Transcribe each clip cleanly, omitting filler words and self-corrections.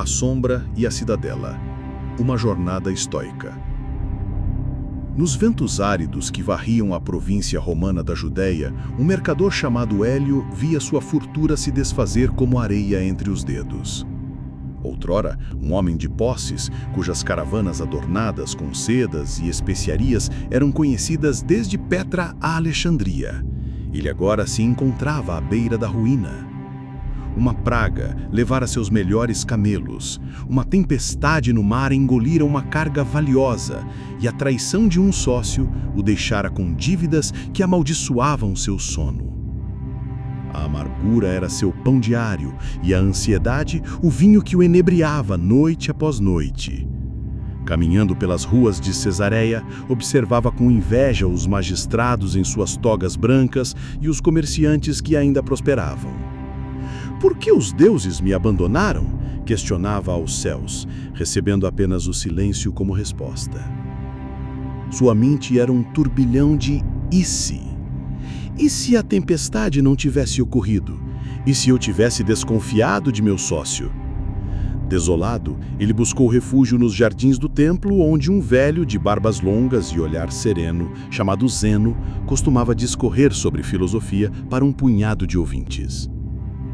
A Sombra e a Cidadela. Uma jornada estoica. Nos ventos áridos que varriam a província romana da Judéia, um mercador chamado Hélio via sua fortuna se desfazer como areia entre os dedos. Outrora, um homem de posses, cujas caravanas adornadas com sedas e especiarias eram conhecidas desde Petra a Alexandria. Ele agora se encontrava à beira da ruína. Uma praga levara seus melhores camelos, uma tempestade no mar engolira uma carga valiosa e a traição de um sócio o deixara com dívidas que amaldiçoavam seu sono. A amargura era seu pão diário e a ansiedade o vinho que o enebriava noite após noite. Caminhando pelas ruas de Cesareia, observava com inveja os magistrados em suas togas brancas e os comerciantes que ainda prosperavam. Por que os deuses me abandonaram? Questionava aos céus, recebendo apenas o silêncio como resposta. Sua mente era um turbilhão de "e se?". E se a tempestade não tivesse ocorrido? E se eu tivesse desconfiado de meu sócio? Desolado, ele buscou refúgio nos jardins do templo, onde um velho de barbas longas e olhar sereno, chamado Zeno, costumava discorrer sobre filosofia para um punhado de ouvintes.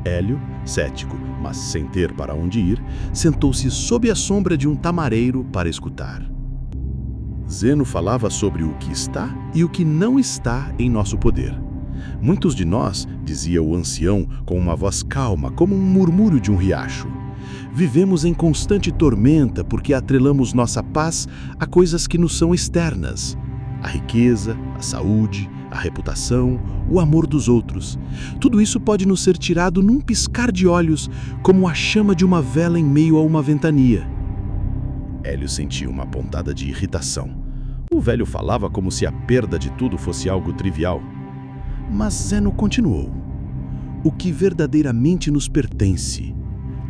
Hélio, cético, mas sem ter para onde ir, sentou-se sob a sombra de um tamareiro para escutar. Zeno falava sobre o que está e o que não está em nosso poder. Muitos de nós, dizia o ancião com uma voz calma, como um murmúrio de um riacho, vivemos em constante tormenta porque atrelamos nossa paz a coisas que nos são externas. A riqueza, a saúde, a reputação, o amor dos outros. Tudo isso pode nos ser tirado num piscar de olhos, como a chama de uma vela em meio a uma ventania. Hélio sentia uma pontada de irritação. O velho falava como se a perda de tudo fosse algo trivial. Mas Zeno continuou. O que verdadeiramente nos pertence?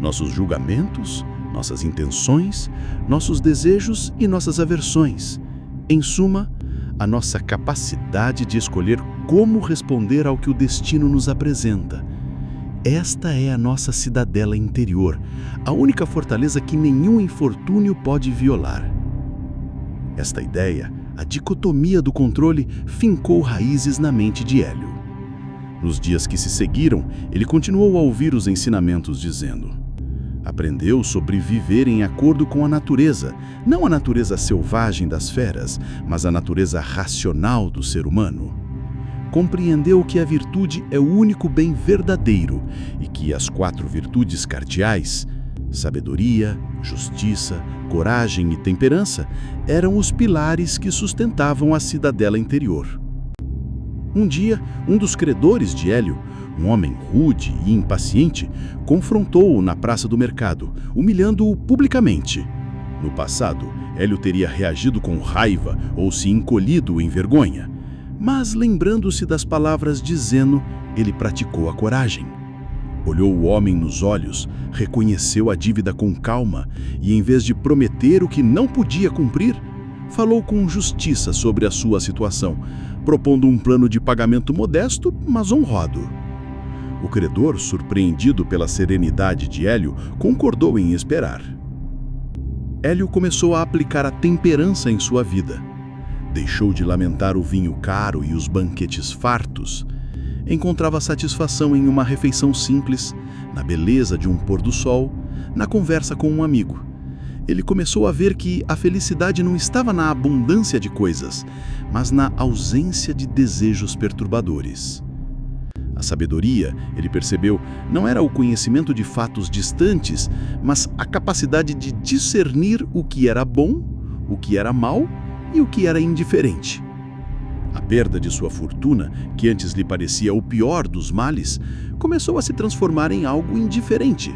Nossos julgamentos, nossas intenções, nossos desejos e nossas aversões. Em suma, a nossa capacidade de escolher como responder ao que o destino nos apresenta. Esta é a nossa cidadela interior, a única fortaleza que nenhum infortúnio pode violar. Esta ideia, a dicotomia do controle, fincou raízes na mente de Hélio. Nos dias que se seguiram, ele continuou a ouvir os ensinamentos dizendo: aprendeu sobre viver em acordo com a natureza, não a natureza selvagem das feras, mas a natureza racional do ser humano. Compreendeu que a virtude é o único bem verdadeiro e que as 4 virtudes cardeais, sabedoria, justiça, coragem e temperança, eram os pilares que sustentavam a cidadela interior. Um dia, um dos credores de Hélio, um homem rude e impaciente, confrontou-o na praça do mercado, humilhando-o publicamente. No passado, Hélio teria reagido com raiva ou se encolhido em vergonha. Mas, lembrando-se das palavras de Zeno, ele praticou a coragem. Olhou o homem nos olhos, reconheceu a dívida com calma e, em vez de prometer o que não podia cumprir, falou com justiça sobre a sua situação, propondo um plano de pagamento modesto, mas honrado. O credor, surpreendido pela serenidade de Hélio, concordou em esperar. Hélio começou a aplicar a temperança em sua vida. Deixou de lamentar o vinho caro e os banquetes fartos. Encontrava satisfação em uma refeição simples, na beleza de um pôr do sol, na conversa com um amigo. Ele começou a ver que a felicidade não estava na abundância de coisas, mas na ausência de desejos perturbadores. A sabedoria, ele percebeu, não era o conhecimento de fatos distantes, mas a capacidade de discernir o que era bom, o que era mal e o que era indiferente. A perda de sua fortuna, que antes lhe parecia o pior dos males, começou a se transformar em algo indiferente.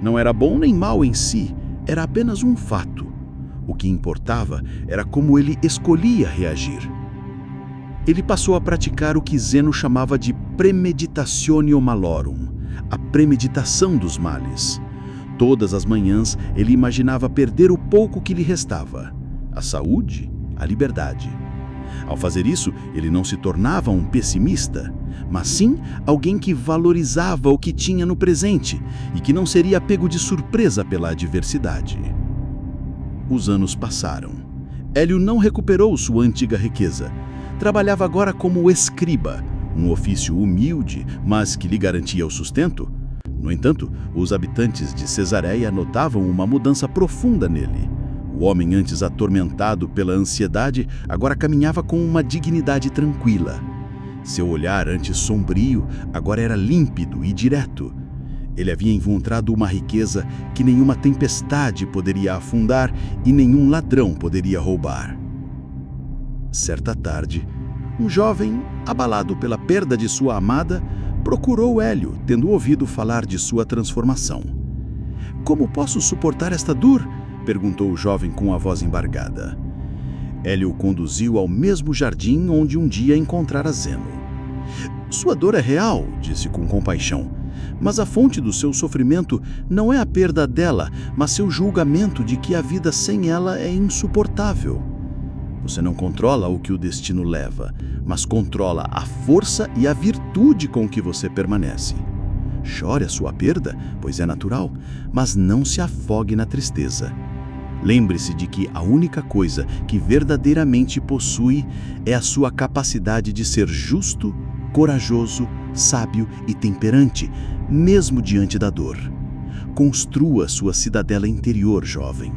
Não era bom nem mal em si, era apenas um fato. O que importava era como ele escolhia reagir. Ele passou a praticar o que Zeno chamava de premeditatio malorum, a premeditação dos males. Todas as manhãs ele imaginava perder o pouco que lhe restava, a saúde, a liberdade. Ao fazer isso, ele não se tornava um pessimista, mas sim alguém que valorizava o que tinha no presente e que não seria pego de surpresa pela adversidade. Os anos passaram. Hélio não recuperou sua antiga riqueza. Trabalhava agora como escriba, um ofício humilde, mas que lhe garantia o sustento. No entanto, os habitantes de Cesareia notavam uma mudança profunda nele. O homem, antes atormentado pela ansiedade, agora caminhava com uma dignidade tranquila. Seu olhar, antes sombrio, agora era límpido e direto. Ele havia encontrado uma riqueza que nenhuma tempestade poderia afundar e nenhum ladrão poderia roubar. Certa tarde, um jovem, abalado pela perda de sua amada, procurou Hélio, tendo ouvido falar de sua transformação. "Como posso suportar esta dor?" perguntou o jovem com a voz embargada. Hélio o conduziu ao mesmo jardim onde um dia encontrara Zeno. "Sua dor é real", disse com compaixão, "mas a fonte do seu sofrimento não é a perda dela, mas seu julgamento de que a vida sem ela é insuportável. Você não controla o que o destino leva, mas controla a força e a virtude com que você permanece. Chore a sua perda, pois é natural, mas não se afogue na tristeza. Lembre-se de que a única coisa que verdadeiramente possui é a sua capacidade de ser justo, corajoso, sábio e temperante, mesmo diante da dor. Construa sua cidadela interior, jovem,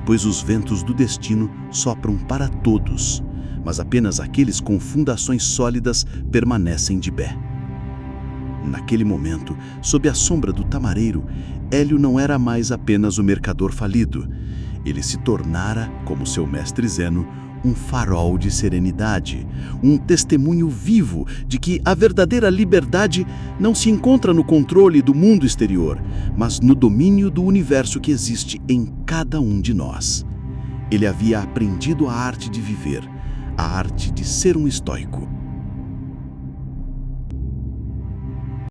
pois os ventos do destino sopram para todos, mas apenas aqueles com fundações sólidas permanecem de pé." Naquele momento, sob a sombra do tamareiro, Hélio não era mais apenas o mercador falido. Ele se tornara, como seu mestre Zeno, um farol de serenidade, um testemunho vivo de que a verdadeira liberdade não se encontra no controle do mundo exterior, mas no domínio do universo que existe em cada um de nós. Ele havia aprendido a arte de viver, a arte de ser um estoico.